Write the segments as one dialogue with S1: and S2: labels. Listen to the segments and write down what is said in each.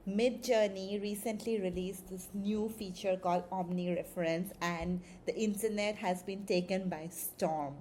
S1: Midjourney recently released this new feature called Omni Reference, and the internet has been taken by storm.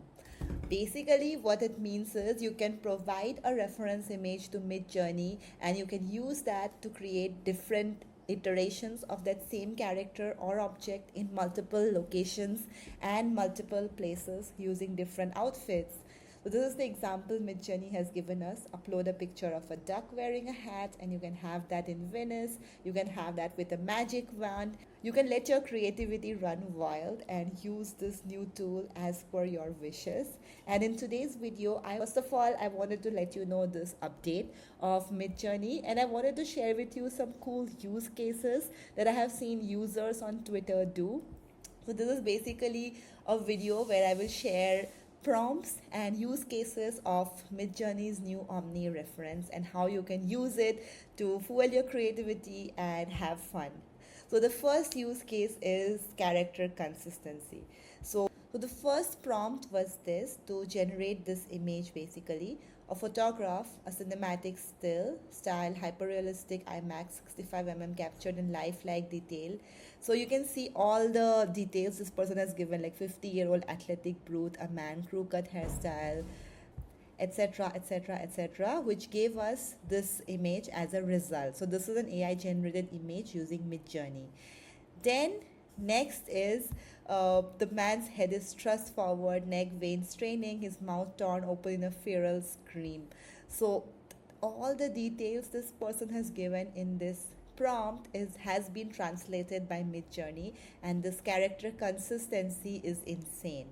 S1: Basically, what it means is you can provide a reference image to Midjourney and you can use that to create different iterations of that same character or object in multiple locations and multiple places using different outfits. So this is the example Midjourney has given us. Upload a picture of a duck wearing a hat and you can have that in Venice. You can have that with a magic wand. You can let your creativity run wild and use this new tool as per your wishes. And in today's video, first of all, I wanted to let you know this update of Midjourney, and I wanted to share with you some cool use cases that I have seen users on Twitter do. So this is basically a video where I will share prompts and use cases of Midjourney's new Omni reference and how you can use it to fuel your creativity and have fun. So the first use case is character consistency. So the first prompt was this to generate this image, basically a photograph, a cinematic still style, hyperrealistic IMAX 65 captured in lifelike detail. So you can see all the details this person has given, like 50-year-old athletic brute, a man crew cut hairstyle, etc, etc, etc, which gave us this image as a result. So this is an AI generated image using Midjourney. Then next is the man's head is thrust forward, neck veins straining, his mouth torn open in a feral scream. So all the details this person has given in this prompt has been translated by Midjourney, and this character consistency is insane.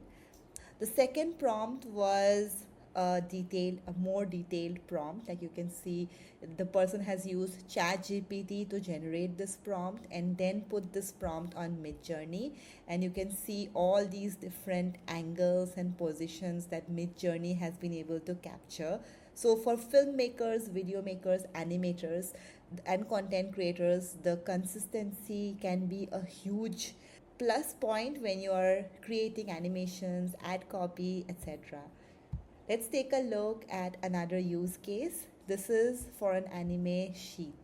S1: The second prompt was a more detailed prompt. Like you can see, the person has used ChatGPT to generate this prompt and then put this prompt on Midjourney, and you can see all these different angles and positions that Midjourney has been able to capture. So for filmmakers, video makers, animators, and content creators, the consistency can be a huge plus point when you are creating animations, ad copy, etc. Let's take a look at another use case. This is for an anime sheet.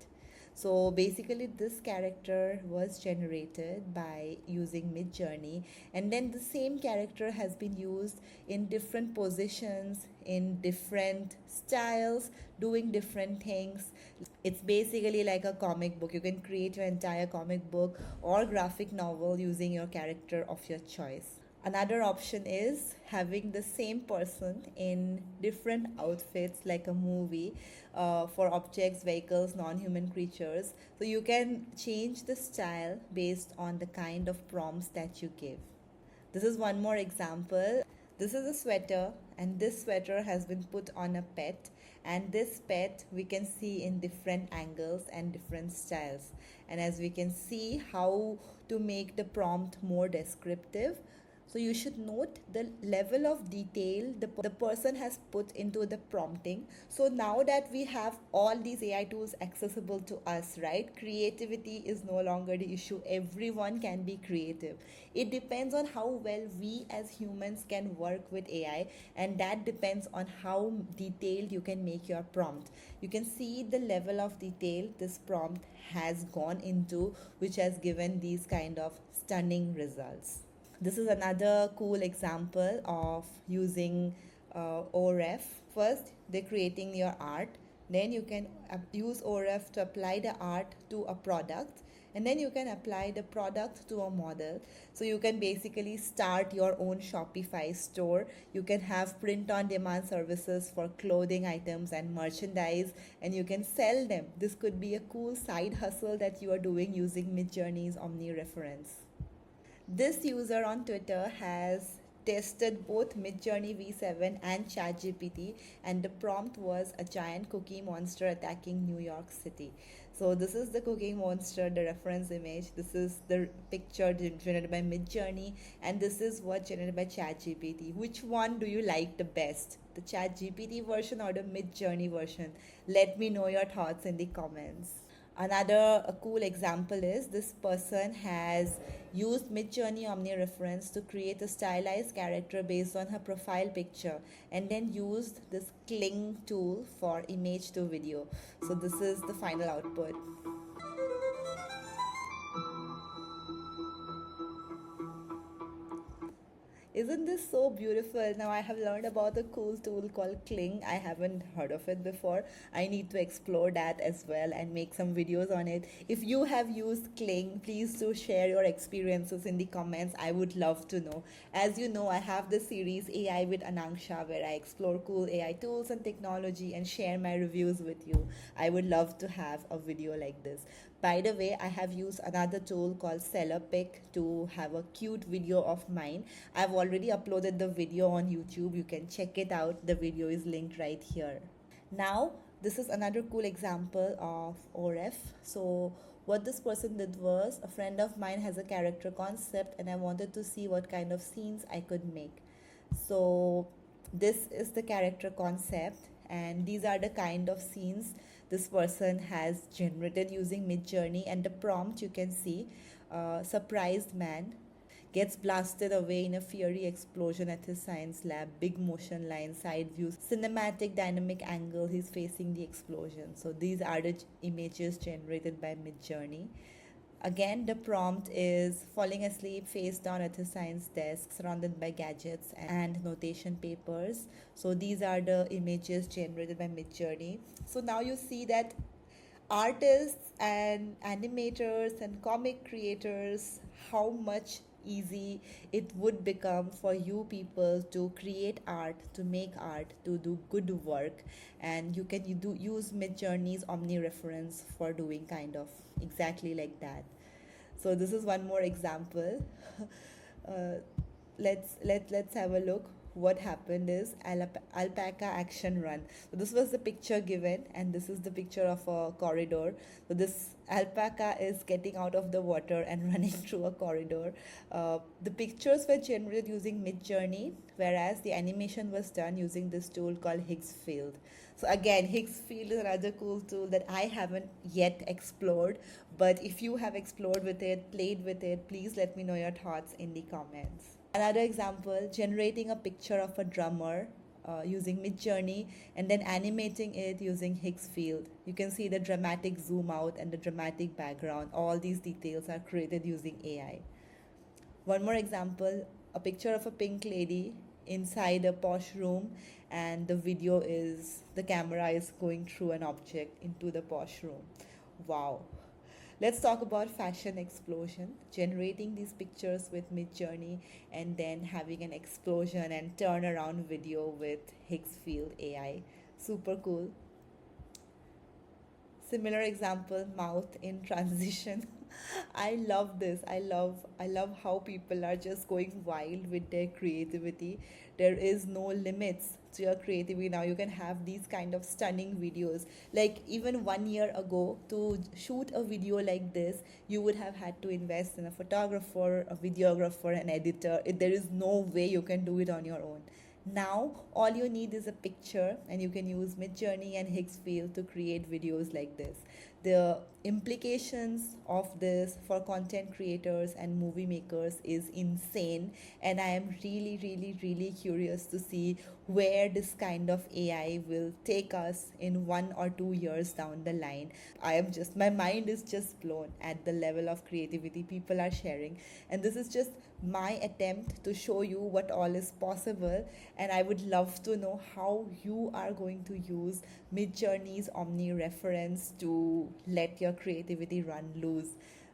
S1: So basically, this character was generated by using Midjourney, and then the same character has been used in different positions, in different styles, doing different things. It's basically like a comic book. You can create your entire comic book or graphic novel using your character of your choice. Another option is having the same person in different outfits, like a movie, for objects, vehicles, non human creatures. So you can change the style based on the kind of prompts that you give. This is one more example. This is a sweater, and this sweater has been put on a pet. And this pet we can see in different angles and different styles. And as we can see, how to make the prompt more descriptive. So you should note the level of detail the person has put into the prompting. So now that we have all these AI tools accessible to us, right? Creativity is no longer the issue. Everyone can be creative. It depends on how well we as humans can work with AI, and that depends on how detailed you can make your prompt. You can see the level of detail this prompt has gone into, which has given these kind of stunning results. This is another cool example of using OREF. First, they're creating your art. Then you can use OREF to apply the art to a product. And then you can apply the product to a model. So you can basically start your own Shopify store. You can have print on demand services for clothing items and merchandise, and you can sell them. This could be a cool side hustle that you are doing using Midjourney's Omni reference. This user on Twitter has tested both Midjourney V7 and ChatGPT, and the prompt was a giant cookie monster attacking New York City. So this is the cookie monster, the reference image. This is the picture generated by Midjourney, and this is what generated by ChatGPT. Which one do you like the best? The ChatGPT version or the Midjourney version? Let me know your thoughts in the comments. Another cool example is this person has used Midjourney Omni reference to create a stylized character based on her profile picture, and then used this Kling tool for image to video. So this is the final output. Isn't this so beautiful? Now I have learned about a cool tool called Kling. I haven't heard of it before. I need to explore that as well and make some videos on it. If you have used Kling, please do share your experiences in the comments. I would love to know. As you know, I have the series AI with Ananksha where I explore cool AI tools and technology and share my reviews with you. I would love to have a video like this. By the way, I have used another tool called Sellerpic to have a cute video of mine. I've already uploaded the video on YouTube. You can check it out. The video is linked right here. Now, this is another cool example of OREF. So, what this person did was a friend of mine has a character concept, and I wanted to see what kind of scenes I could make. So, this is the character concept, and these are the kind of scenes this person has generated using Midjourney. And the prompt you can see, surprised man gets blasted away in a fiery explosion at his science lab, big motion line, side views, cinematic dynamic angle, he's facing the explosion. So these are the images generated by Midjourney. Again, the prompt is falling asleep face down at his science desk, surrounded by gadgets and notation papers. So these are the images generated by Midjourney. So now you see that artists and animators and comic creators, how much easy it would become for you people to create art, to make art, to do good work. And you can use Midjourney's Omni reference for doing kind of exactly like that. So this is one more example. uh, let's have a look. What happened is alpaca action run. So this was the picture given, and this is the picture of a corridor. So this alpaca is getting out of the water and running through a corridor. The pictures were generated using Midjourney, whereas the animation was done using this tool called Higgs Field. So again, Higgs Field is another cool tool that I haven't yet explored, but if you have explored with it, played with it, please let me know your thoughts in the comments. Another example, generating a picture of a drummer using Midjourney and then animating it using Higgs Field. You can see the dramatic zoom out and the dramatic background. All these details are created using AI. One more example, a picture of a pink lady inside a posh room, and the video is the camera is going through an object into the posh room. Wow. Let's talk about fashion explosion, generating these pictures with Midjourney and then having an explosion and turnaround video with Higgs Field AI. Super cool. Similar example, mouth in transition. I love this. I love how people are just going wild with their creativity. There is no limits to your creativity now. You can have these kind of stunning videos. Like even 1 year ago, to shoot a video like this, you would have had to invest in a photographer, a videographer, an editor. There is no way you can do it on your own. Now, all you need is a picture, and you can use Midjourney and Higgs Field to create videos like this. The implications of this for content creators and movie makers is insane, and I am really curious to see where this kind of AI will take us in 1 or 2 years down the line. My mind is just blown at the level of creativity people are sharing, and this is just my attempt to show you what all is possible. And I would love to know how you are going to use Midjourney's Omni reference to let your creativity run loose.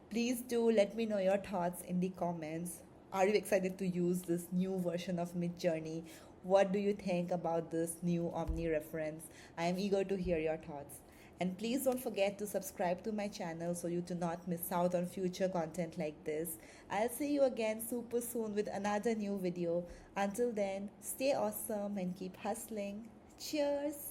S1: Please do let me know your thoughts in the comments. Are you excited to use this new version of Midjourney? What do you think about this new Omni reference? I am eager to hear your thoughts. And please don't forget to subscribe to my channel so you do not miss out on future content like this. I'll see you again super soon with another new video. Until then, stay awesome and keep hustling. Cheers!